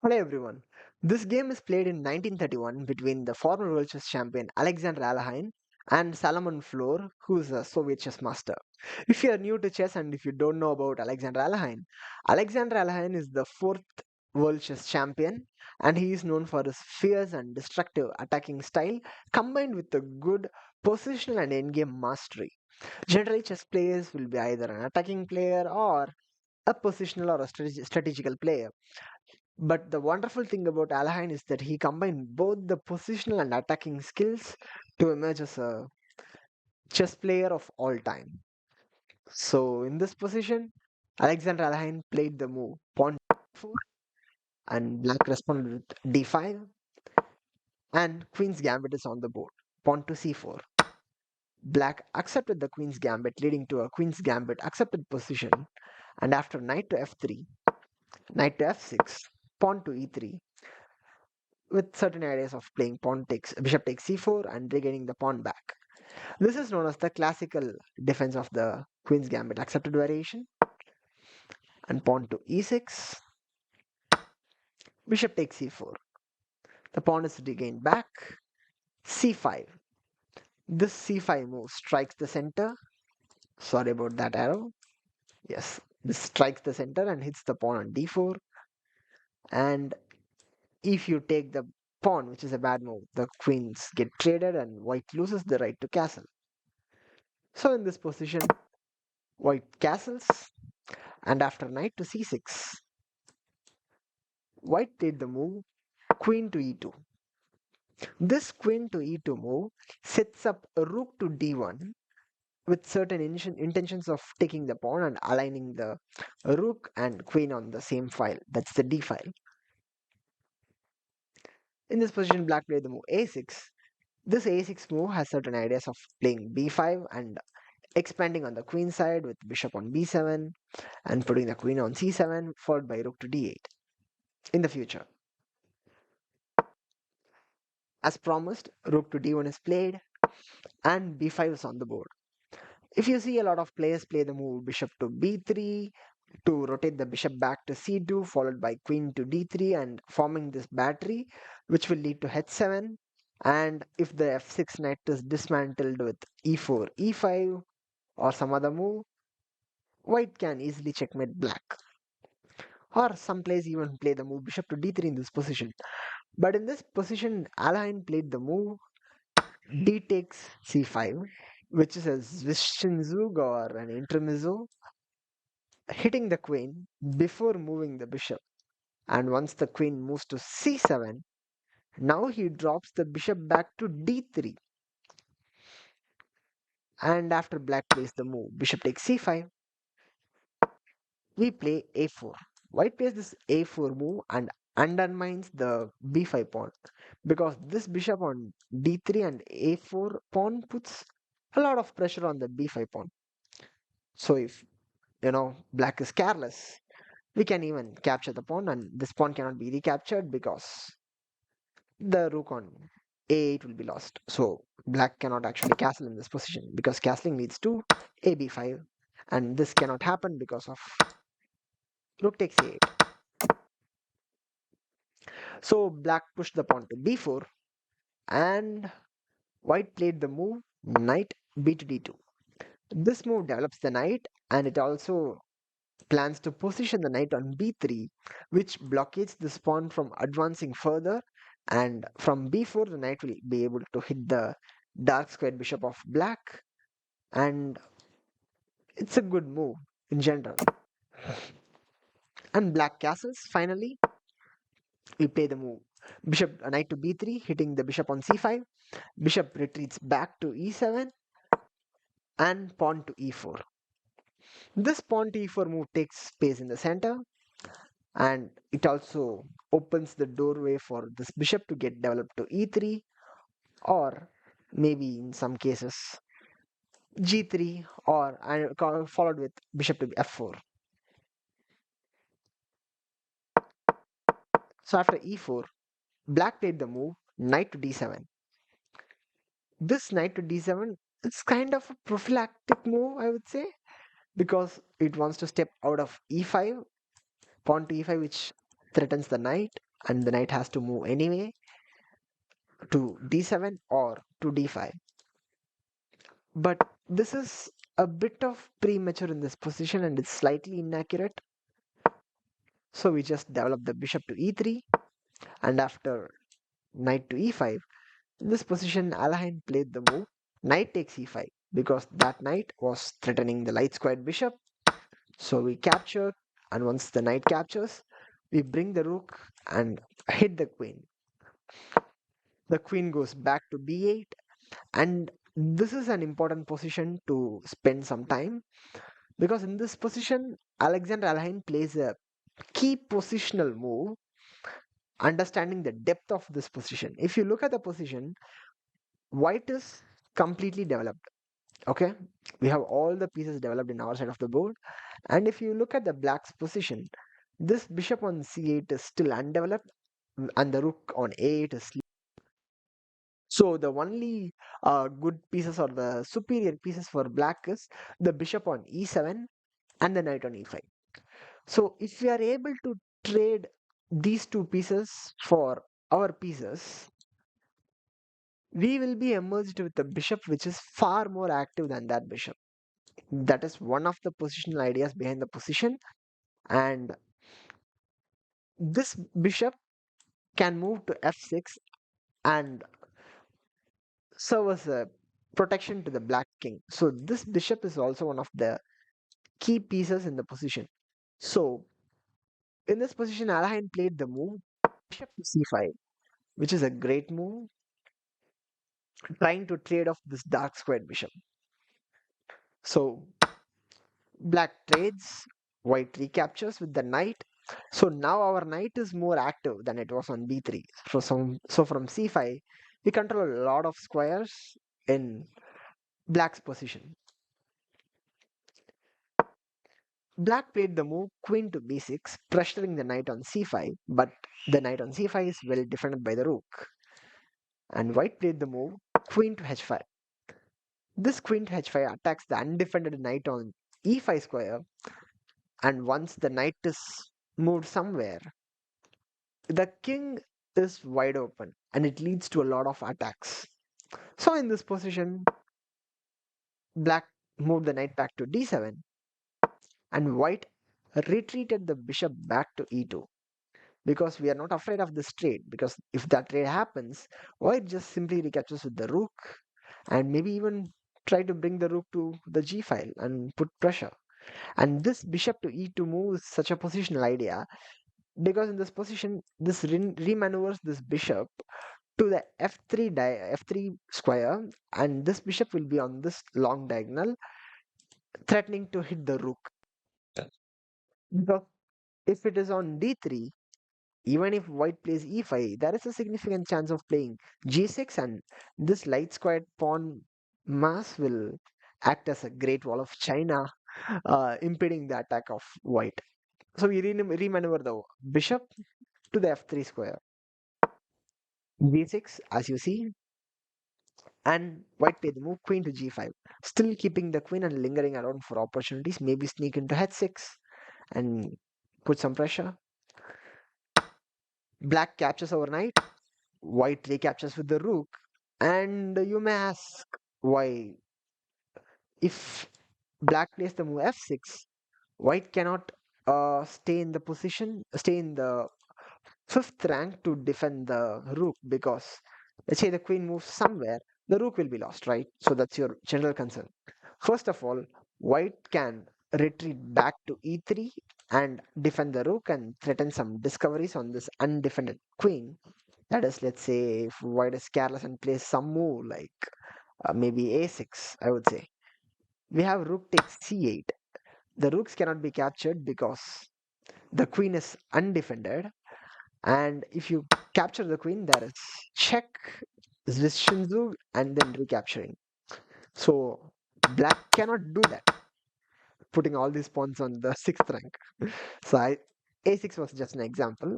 Hello everyone. This game is played in 1931 between the former world chess champion Alexander Alekhine and Salomon Flohr, who is a Soviet chess master. If you are new to chess and if you don't know about Alexander Alekhine is the fourth world chess champion and he is known for his fierce and destructive attacking style combined with a good positional and endgame mastery. Generally, chess players will be either an attacking player or a positional or a strategical player. But the wonderful thing about Alahine is that he combined both the positional and attacking skills to emerge as a chess player of all time. So in this position, Alexander Alahine played the move pawn 4 and black responded with d5 and queen's gambit is on the board. Pawn to c4. Black accepted the queen's gambit leading to a queen's gambit accepted position and after knight to f3, knight to f6, pawn to e3 with certain ideas of playing pawn takes bishop takes c4 and regaining the pawn back. This is known as the classical defense of the queen's gambit accepted variation. And pawn to e6, bishop takes c4. The pawn is regained back. c5. This c5 move strikes the center. Sorry about that arrow. Yes, this strikes the center and hits the pawn on d4. And if you take the pawn, which is a bad move, the queens get traded and white loses the right to castle. So in this position, white castles, and after knight to c6, white played the move queen to e2. This queen to e2 move sets up a rook to d1 with certain intentions of taking the pawn and aligning the rook and queen on the same file. That's the d file. In this position, black played the move a6. This a6 move has certain ideas of playing b5 and expanding on the queen side with bishop on b7 and putting the queen on c7 followed by rook to d8 in the future. As promised, rook to d1 is played and b5 is on the board. If you see a lot of players play the move bishop to b3 to rotate the bishop back to c2 followed by queen to d3 and forming this battery which will lead to h7, and if the f6 knight is dismantled with e4 e5 or some other move, white can easily checkmate black. Or some players even play the move bishop to d3 in this position. But in this position, Alain played the move d takes c5, which is a Zwischenzug or an intermezzo, hitting the queen before moving the bishop. And once the queen moves to c7, now he drops the bishop back to d3. And after black plays the move bishop takes c5, we play a4. White plays this a4 move and undermines the b5 pawn because this bishop on d3 and a4 pawn puts a lot of pressure on the b5 pawn. So if black is careless, we can even capture the pawn and this pawn cannot be recaptured because the rook on a8 will be lost. So black cannot actually castle in this position because castling leads to ab5 and this cannot happen because of rook takes a8. So black pushed the pawn to b4 and white played the move knight b to d2. This move develops the knight and it also plans to position the knight on b3, which blockades this pawn from advancing further, and from b4 the knight will be able to hit the dark squared bishop of black, and it's a good move in general. And black castles. Finally, we play the move bishop knight to b3, hitting the bishop on c5. Bishop retreats back to e7 and pawn to e4. This pawn to e4 move takes space in the center and it also opens the doorway for this bishop to get developed to e3 or maybe in some cases g3 or followed with bishop to f4. So after e4, black played the move knight to d7. This knight to d7 is kind of a prophylactic move, I would say, because it wants to step out of e5, pawn to e5, which threatens the knight. and the knight has to move anyway to d7 or to d5. But this is a bit of premature in this position and it's slightly inaccurate. So we just develop the bishop to e3, and after knight to e5, in this position Alekhine played the move knight takes e5 because that knight was threatening the light squared bishop. So we capture, and once the knight captures, we bring the rook and hit the queen. The queen goes back to b8, and this is an important position to spend some time because in this position Alexander Alekhine plays a key positional move, understanding the depth of this position. If you look at the position, white is completely developed. Okay, we have all the pieces developed in our side of the board, and if you look at the black's position, this bishop on c8 is still undeveloped, and the rook on a8 is so the only good pieces or the superior pieces for black is the bishop on e7 and the knight on e5. So if we are able to trade these two pieces for our pieces, we will be emerged with a bishop which is far more active than that bishop. That is one of the positional ideas behind the position, and this bishop can move to f6 and serve as a protection to the black king. So this bishop is also one of the key pieces in the position. So in this position, Alekhine played the move bishop to c5, which is a great move, trying to trade off this dark squared bishop. So black trades, white recaptures with the knight. So now our knight is more active than it was on b3. So from c5, we control a lot of squares in black's position. Black played the move queen to b6, pressuring the knight on c5, but the knight on c5 is well defended by the rook. And white played the move queen to h5. This queen to h5 attacks the undefended knight on e5 square, and once the knight is moved somewhere, the king is wide open and it leads to a lot of attacks. So in this position, black moved the knight back to d7 and white retreated the bishop back to e2 because we are not afraid of this trade, because if that trade happens, white just simply recaptures with the rook and maybe even try to bring the rook to the g file and put pressure. And this bishop to e2 move is such a positional idea because in this position this remaneuvers this bishop to the f3 square, and this bishop will be on this long diagonal threatening to hit the rook. Because if it is on d3, even if white plays e5, there is a significant chance of playing g6, and this light squared pawn mass will act as a great wall of China, impeding the attack of white. So we remaneuver the bishop to the f3 square, g6 as you see, and white played the move queen to g5, still keeping the queen and lingering around for opportunities, maybe sneak into h6 and put some pressure. Black captures our knight, white recaptures with the rook, and you may ask why, if black plays the move f6, white cannot stay in the fifth rank to defend the rook, because let's say the queen moves somewhere, the rook will be lost, right? So that's your general concern. First of all, white can retreat back to e3 and defend the rook and threaten some discoveries on this undefended queen. That is, let's say if white is careless and plays some move like maybe a6, I would say. We have rook takes c8. The rooks cannot be captured because the queen is undefended, and if you capture the queen, there is check, Zhishinzug, and then recapturing. So black cannot do that, putting all these pawns on the sixth rank. So a6 was just an example.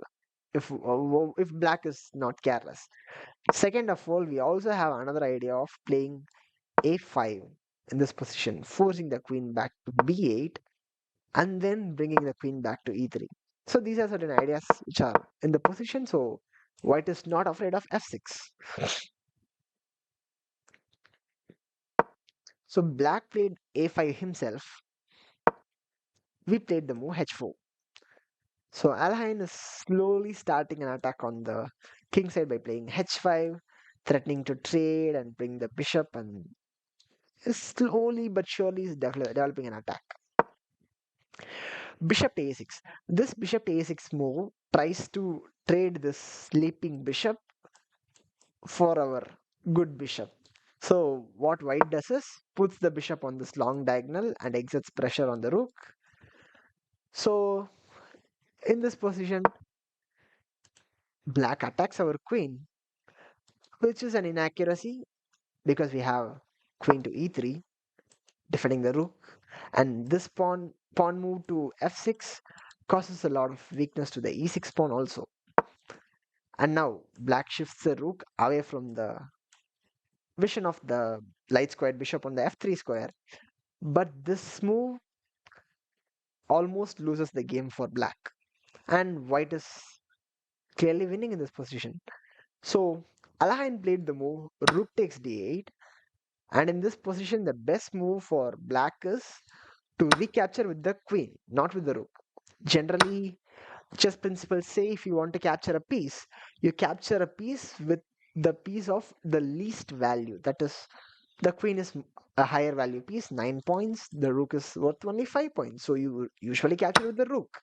If black is not careless. Second of all, we also have another idea of playing a5 in this position, forcing the queen back to b8 and then bringing the queen back to e3. So these are certain ideas which are in the position. So white is not afraid of f6. So black played a5 himself. We played the move h4. So Alhine is slowly starting an attack on the king side by playing h5, threatening to trade and bring the bishop, and is slowly but surely is developing an attack. Bishop to a6. This bishop to a6 move tries to trade this sleeping bishop for our good bishop. So what white does is puts the bishop on this long diagonal and exerts pressure on the rook. So in this position, black attacks our queen, which is an inaccuracy because we have queen to e3 defending the rook, and this pawn move to f6 causes a lot of weakness to the e6 pawn also. And now black shifts the rook away from the vision of the light squared bishop on the f3 square, but this move almost loses the game for black, and white is clearly winning in this position. So Alhain played the move rook takes d8, and in this position the best move for black is to recapture with the queen, not with the rook. Generally, chess principles say if you want to capture a piece, you capture a piece with the piece of the least value. That is, the queen is a higher value piece, 9 points. The rook is worth only 5 points. So you usually capture with the rook.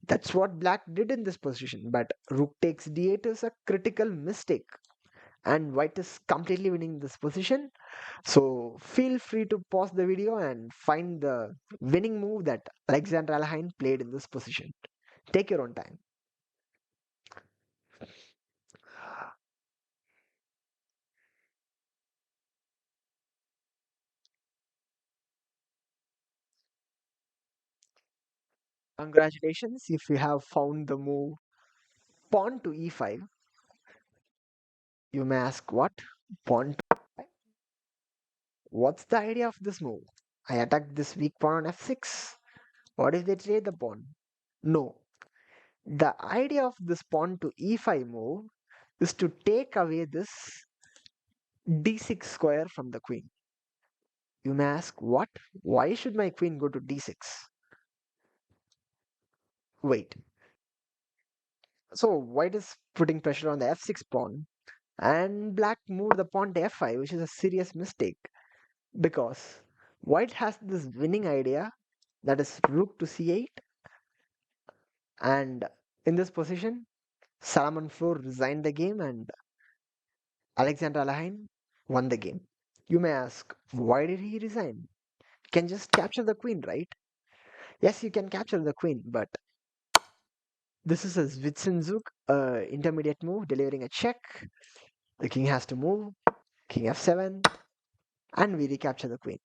That's what black did in this position. But rook takes d8 is a critical mistake. And white is completely winning this position. So feel free to pause the video and find the winning move that Alexander Alekhine played in this position. Take your own time. Congratulations if you have found the move pawn to e5. You may ask, what? Pawn to e5? What's the idea of this move? I attacked this weak pawn on f6. What if they trade the pawn? No. The idea of this pawn to e5 move is to take away this d6 square from the queen. You may ask, what? Why should my queen go to d6? Wait. So white is putting pressure on the f6 pawn, and black moved the pawn to f5, which is a serious mistake because white has this winning idea, that is rook to c8, and in this position Salomon Flohr resigned the game and Alexander Alekhine won the game. You may ask, why did he resign? You can just capture the queen, right? Yes, you can capture the queen, but this is a Zwitzenzug intermediate move delivering a check. The king has to move, king f7, and we recapture the queen.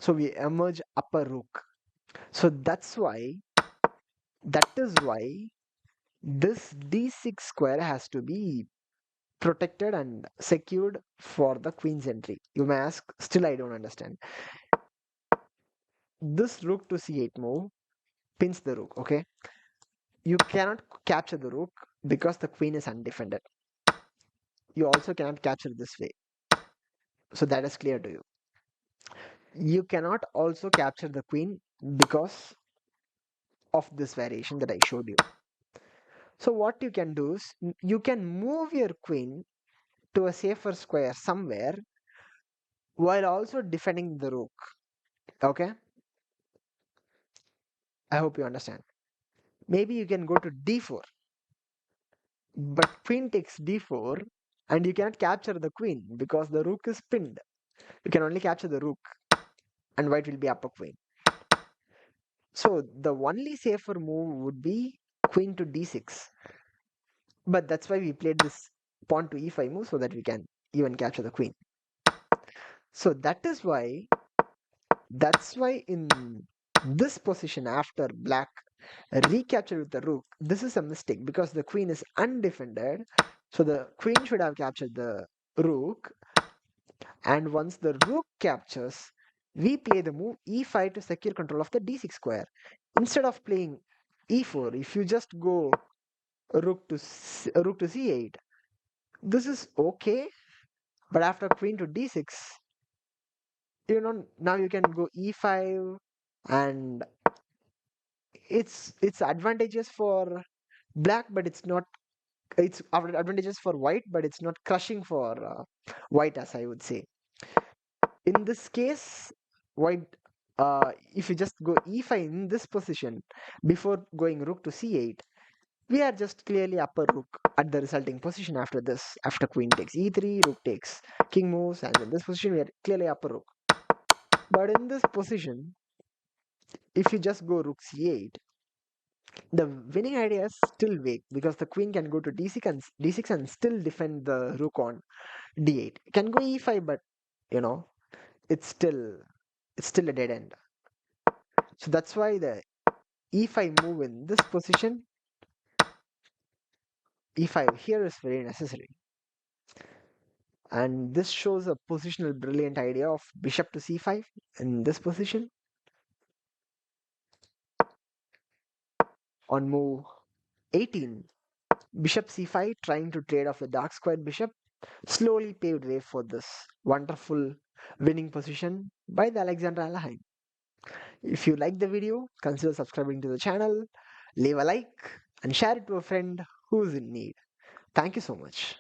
So we emerge upper rook. So that is why this d6 square has to be protected and secured for the queen's entry. You may ask, still I don't understand. This rook to c8 move pins the rook, okay? You cannot capture the rook because the queen is undefended. You also cannot capture this way. So that is clear to you. You cannot also capture the queen because of this variation that I showed you. So what you can do is you can move your queen to a safer square somewhere while also defending the rook. Okay, I hope you understand. Maybe you can go to d4, but queen takes d4 and you cannot capture the queen because the rook is pinned. You can only capture the rook and white will be upper queen. So the only safer move would be queen to d6, but that's why we played this pawn to e5 move so that we can even capture the queen. So that's why in this position after black recapture with the rook, this is a mistake because the queen is undefended. So the queen should have captured the rook, and once the rook captures, we play the move e5 to secure control of the d6 square. Instead of playing e4. If you just go rook to c8, this is okay. But after queen to d6, now you can go e5, and it's advantageous for black, but it's not. It's advantageous for white, but it's not crushing for white, as I would say. In this case, white, if you just go e5 in this position before going rook to c8, we are just clearly upper rook at the resulting position after this. After queen takes e3, rook takes, king moves, and in this position we are clearly upper rook. But in this position, if you just go rook c8, the winning idea is still vague because the queen can go to d6 and still defend the rook on d8. It can go e5, but you know it's still it's still a dead end. So that's why the e5 move in this position, e5 here is very necessary. And this shows a positional brilliant idea of bishop to c5 in this position. On move 18, bishop c5 trying to trade off the dark squared bishop slowly paved way for this wonderful winning position by the Alexander Alekhine. If you like the video, consider subscribing to the channel, leave a like, and share it to a friend who's in need. Thank you so much.